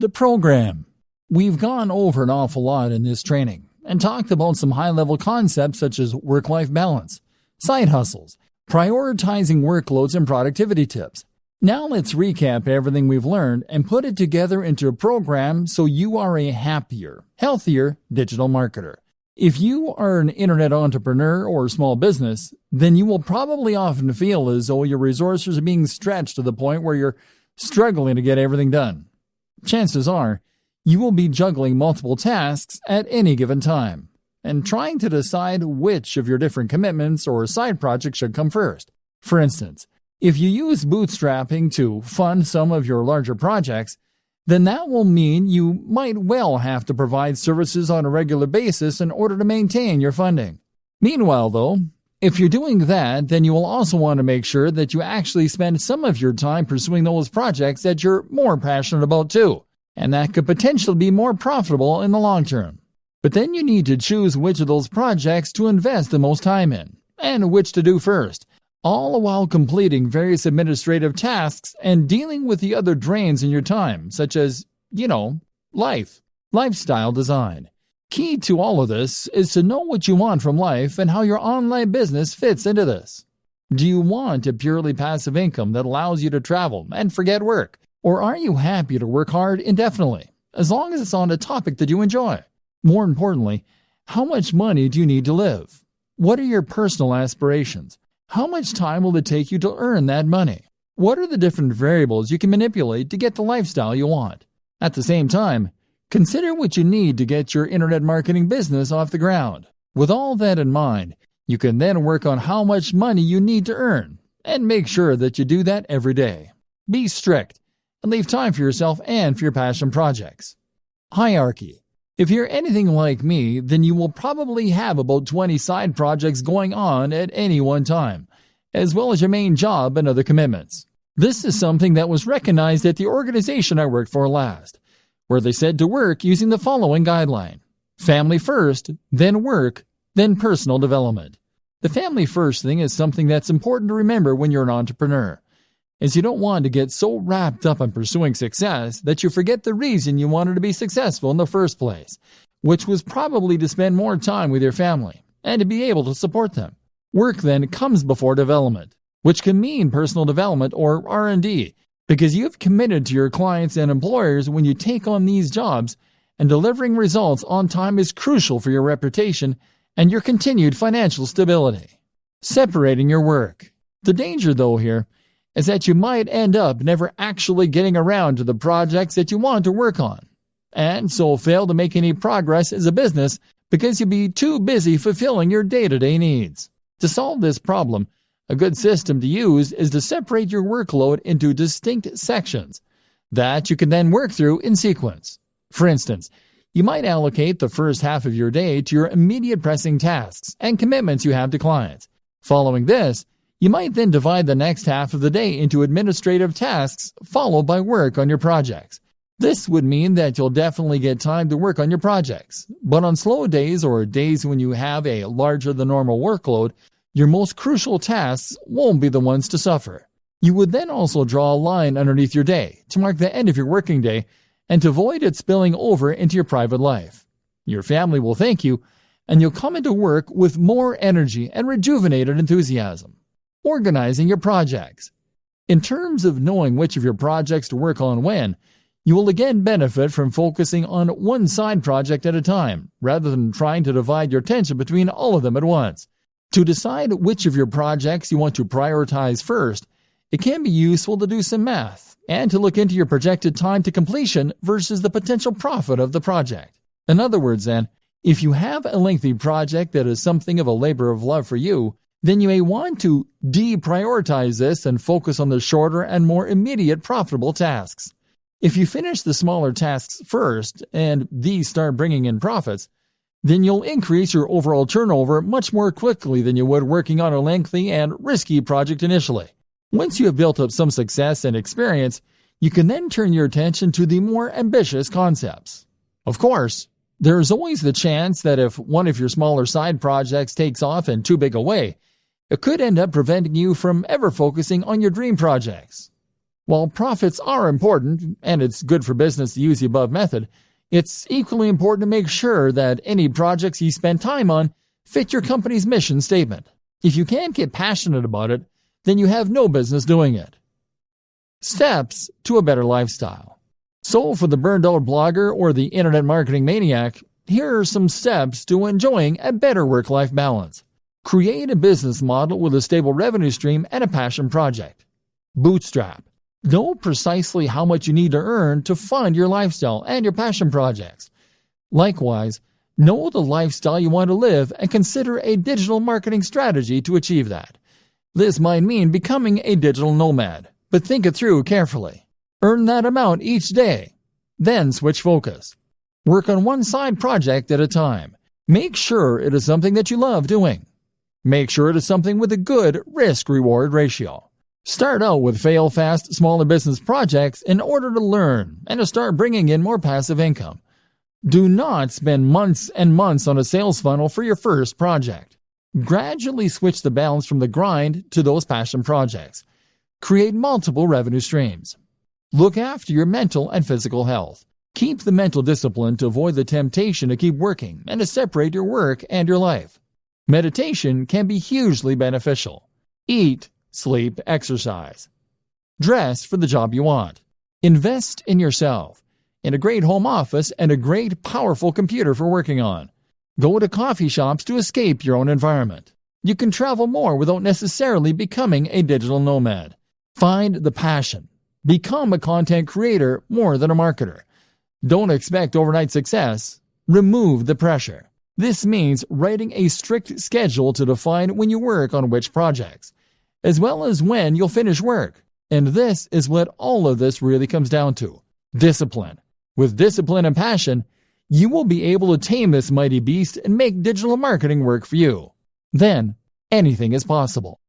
The program. We've gone over an awful lot in this training and talked about some high-level concepts such as work-life balance, side hustles, prioritizing workloads, and productivity tips. Now let's recap everything we've learned and put it together into a program so you are a happier, healthier digital marketer. If you are an internet entrepreneur or small business, then you will probably often feel as though your resources are being stretched to the point where you're struggling to get everything done. Chances are, you will be juggling multiple tasks at any given time and trying to decide which of your different commitments or side projects should come first. For instance, if you use bootstrapping to fund some of your larger projects, then that will mean you might well have to provide services on a regular basis in order to maintain your funding. Meanwhile, though, if you're doing that, then you will also want to make sure that you actually spend some of your time pursuing those projects that you're more passionate about too, and that could potentially be more profitable in the long term. But then you need to choose which of those projects to invest the most time in, and which to do first, all while completing various administrative tasks and dealing with the other drains in your time, such as, lifestyle design. Key to all of this is to know what you want from life and how your online business fits into this. Do you want a purely passive income that allows you to travel and forget work? Or are you happy to work hard indefinitely, as long as it's on a topic that you enjoy? More importantly, how much money do you need to live? What are your personal aspirations? How much time will it take you to earn that money? What are the different variables you can manipulate to get the lifestyle you want? At the same time, consider what you need to get your internet marketing business off the ground. With all that in mind, you can then work on how much money you need to earn, and make sure that you do that every day. Be strict, and leave time for yourself and for your passion projects. Hierarchy. If you're anything like me, then you will probably have about 20 side projects going on at any one time, as well as your main job and other commitments. This is something that was recognized at the organization I worked for last, where they said to work using the following guideline: family first, then work, then personal development. The family first thing is something that's important to remember when you're an entrepreneur, as you don't want to get so wrapped up in pursuing success that you forget the reason you wanted to be successful in the first place, which was probably to spend more time with your family and to be able to support them. Work then comes before development, which can mean personal development or R&D, because you've committed to your clients and employers when you take on these jobs, and delivering results on time is crucial for your reputation and your continued financial stability. Separating your work. The danger, though, here is that you might end up never actually getting around to the projects that you want to work on, and so fail to make any progress as a business because you'll be too busy fulfilling your day-to-day needs. To solve this problem, a good system to use is to separate your workload into distinct sections that you can then work through in sequence. For instance, you might allocate the first half of your day to your immediate pressing tasks and commitments you have to clients. Following this, you might then divide the next half of the day into administrative tasks, followed by work on your projects. This would mean that you'll definitely get time to work on your projects, but on slow days or days when you have a larger than normal workload, your most crucial tasks won't be the ones to suffer. You would then also draw a line underneath your day to mark the end of your working day and to avoid it spilling over into your private life. Your family will thank you, and you'll come into work with more energy and rejuvenated enthusiasm. Organizing your projects. In terms of knowing which of your projects to work on when, you will again benefit from focusing on one side project at a time, rather than trying to divide your attention between all of them at once. To decide which of your projects you want to prioritize first, it can be useful to do some math and to look into your projected time to completion versus the potential profit of the project. In other words, then, if you have a lengthy project that is something of a labor of love for you, then you may want to deprioritize this and focus on the shorter and more immediate profitable tasks. If you finish the smaller tasks first and these start bringing in profits, then you'll increase your overall turnover much more quickly than you would working on a lengthy and risky project initially. Once you have built up some success and experience, you can then turn your attention to the more ambitious concepts. Of course, there is always the chance that if one of your smaller side projects takes off in too big a way, it could end up preventing you from ever focusing on your dream projects. While profits are important, and it's good for business to use the above method, it's equally important to make sure that any projects you spend time on fit your company's mission statement. If you can't get passionate about it, then you have no business doing it. Steps to a better lifestyle. So for the burned out blogger or the internet marketing maniac, here are some steps to enjoying a better work-life balance. Create a business model with a stable revenue stream and a passion project. Bootstrap. Know precisely how much you need to earn to fund your lifestyle and your passion projects. Likewise, know the lifestyle you want to live and consider a digital marketing strategy to achieve that. This might mean becoming a digital nomad, but think it through carefully. Earn that amount each day. Then switch focus. Work on one side project at a time. Make sure it is something that you love doing. Make sure it is something with a good risk-reward ratio. Start out with fail-fast smaller business projects in order to learn and to start bringing in more passive income. Do not spend months and months on a sales funnel for your first project. Gradually switch the balance from the grind to those passion projects. Create multiple revenue streams. Look after your mental and physical health. Keep the mental discipline to avoid the temptation to keep working and to separate your work and your life. Meditation can be hugely beneficial. Eat, sleep, exercise. Dress for the job you want. Invest in yourself, in a great home office and a great, powerful computer for working on. Go to coffee shops to escape your own environment. You can travel more without necessarily becoming a digital nomad. Find the passion. Become a content creator more than a marketer. Don't expect overnight success. Remove the pressure. This means writing a strict schedule to define when you work on which projects, as well as when you'll finish work. And this is what all of this really comes down to. Discipline. With discipline and passion, you will be able to tame this mighty beast and make digital marketing work for you. Then, anything is possible.